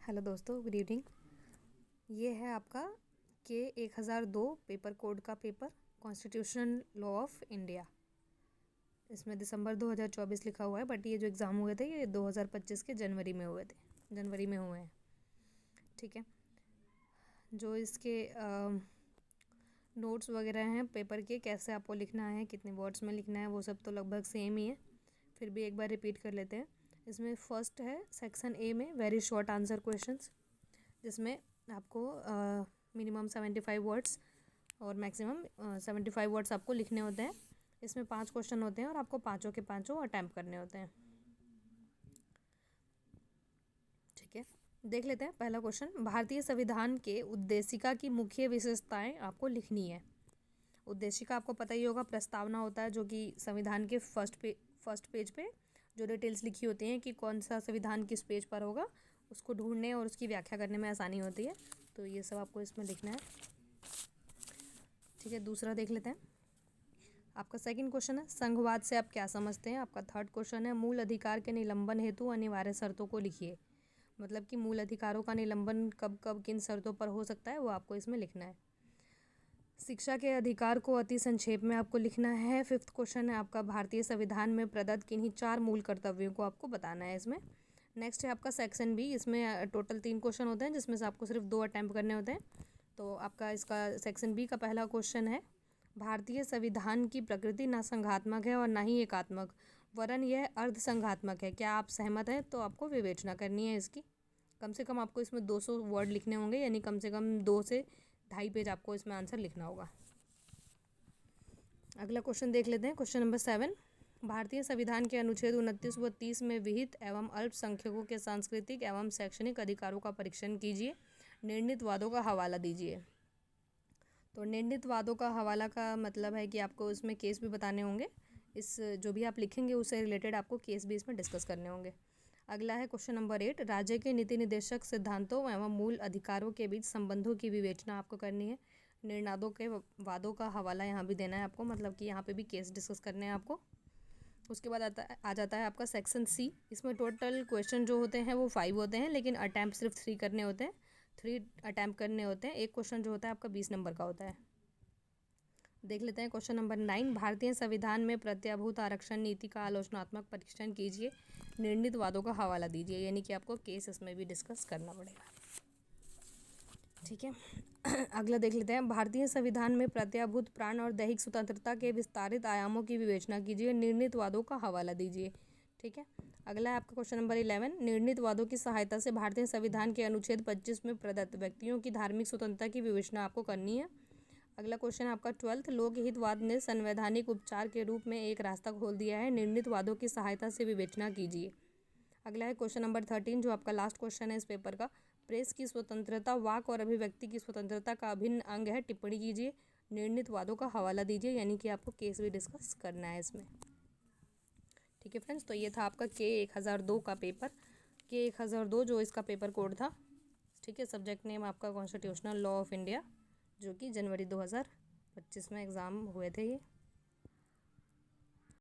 Hello दोस्तों, good evening. ये है आपका के 1002 पेपर कोड का paper, constitutional law of India. इसमें दिसंबर 2024 लिखा हुआ है, बट ये जो एग्ज़ाम हुए थे ये 2025 के जनवरी में हुए हैं। ठीक है, जो इसके नोट्स वगैरह हैं पेपर के, कैसे आपको लिखना है, कितने वर्ड्स में लिखना है, वो सब तो लगभग सेम ही है। फिर भी एक बार रिपीट कर लेते हैं। इसमें फर्स्ट है सेक्शन ए में वेरी शॉर्ट आंसर क्वेश्चंस, जिसमें आपको मिनिमम 75 वर्ड्स और मैक्सिमम 75 वर्ड्स आपको लिखने होते हैं। इसमें 5 क्वेश्चन होते हैं और आपको पाँचों के पाँचों अटैम्प्ट करने होते हैं। ठीक है, देख लेते हैं पहला क्वेश्चन। भारतीय संविधान के उद्देशिका की मुख्य विशेषताएं आपको लिखनी है। उद्देशिका आपको पता ही होगा, प्रस्तावना होता है जो कि संविधान के फर्स्ट पेज पे जो डिटेल्स लिखी होती हैं कि कौन सा संविधान किस पेज पर होगा, उसको ढूंढने और उसकी व्याख्या करने में आसानी होती है। तो ये सब आपको इसमें लिखना है। ठीक है, दूसरा देख लेते हैं। आपका सेकंड क्वेश्चन है संघवाद से आप क्या समझते हैं। आपका थर्ड क्वेश्चन है मूल अधिकार के निलंबन हेतु अनिवार्य शर्तों को लिखिए। मतलब कि मूल अधिकारों का निलंबन कब कब किन शर्तों पर हो सकता है वो आपको इसमें लिखना है। शिक्षा के अधिकार को अति संक्षेप में आपको लिखना है। फिफ्थ क्वेश्चन है आपका भारतीय संविधान में प्रदत्त किन्हीं 4 मूल कर्तव्यों को आपको बताना है इसमें। नेक्स्ट है आपका सेक्शन बी। इसमें टोटल 3 क्वेश्चन होते हैं, जिसमें से आपको सिर्फ 2 अटैम्प्ट करने होते हैं। तो आपका इसका सेक्शन बी का पहला क्वेश्चन है भारतीय संविधान की प्रकृति ना संघात्मक है और ना ही एकात्मक, वरन यह अर्ध संघात्मक है। क्या आप सहमत हैं? तो आपको विवेचना करनी है इसकी। कम से कम आपको इसमें 200 वर्ड लिखने होंगे, यानी कम से कम 2 से 2.5 पेज आपको इसमें आंसर लिखना होगा। अगला क्वेश्चन देख लेते हैं। क्वेश्चन नंबर 7, भारतीय संविधान के अनुच्छेद 29 व 30 में विहित एवं अल्पसंख्यकों के सांस्कृतिक एवं शैक्षणिक अधिकारों का परीक्षण कीजिए। निर्णीत वादों का हवाला दीजिए। तो निर्णीत वादों का हवाला का मतलब है कि आपको इसमें केस भी बताने होंगे। इस जो भी आप लिखेंगे उससे रिलेटेड आपको केस भी इसमें डिस्कस करने होंगे। अगला है क्वेश्चन नंबर 8, राज्य के नीति निर्देशक सिद्धांतों एवं मूल अधिकारों के बीच संबंधों की विवेचना आपको करनी है। निर्णादों के वादों का हवाला यहाँ भी देना है आपको, मतलब कि यहाँ पे भी केस डिस्कस करने हैं आपको। उसके बाद आ जाता है आपका सेक्शन सी। इसमें टोटल क्वेश्चन जो होते हैं वो 5 होते हैं, लेकिन अटैम्प्ट सिर्फ 3 करने होते हैं। 3 अटैम्प्ट करने होते हैं। एक क्वेश्चन जो होता है आपका 20 नंबर का होता है। देख लेते हैं क्वेश्चन नंबर 9, भारतीय संविधान में प्रत्याभूत आरक्षण नीति का आलोचनात्मक परीक्षण कीजिए। निर्णीत वादों का हवाला दीजिए, यानी कि आपको केस इसमें भी डिस्कस करना पड़ेगा। ठीक है, अगला देख लेते हैं। भारतीय संविधान में प्रत्याभूत प्राण और दैहिक स्वतंत्रता के विस्तारित आयामों की विवेचना कीजिए। निर्णीत वादों का हवाला दीजिए। ठीक है, अगला है आपका क्वेश्चन नंबर 11, निर्णीत वादों की सहायता से भारतीय संविधान के अनुच्छेद 25 में प्रदत्त व्यक्तियों की धार्मिक स्वतंत्रता की विवेचना आपको करनी है। अगला क्वेश्चन आपका 12, लोकहितवाद ने संवैधानिक उपचार के रूप में एक रास्ता खोल दिया है। निर्णीत वादों की सहायता से विवेचना कीजिए। अगला है क्वेश्चन नंबर 13, जो आपका लास्ट क्वेश्चन है इस पेपर का, प्रेस की स्वतंत्रता वाक और अभिव्यक्ति की स्वतंत्रता का अभिन्न अंग है। टिप्पणी कीजिए। निर्णीत वादों का हवाला दीजिए, यानी कि आपको केस भी डिस्कस करना है इसमें। ठीक है फ्रेंड्स, तो ये था आपका के 1002 का पेपर, के 1002 जो इसका पेपर कोड था। ठीक है, सब्जेक्ट नेम आपका कॉन्स्टिट्यूशनल लॉ ऑफ इंडिया, जो कि जनवरी 2025 में एग्ज़ाम हुए थे ये।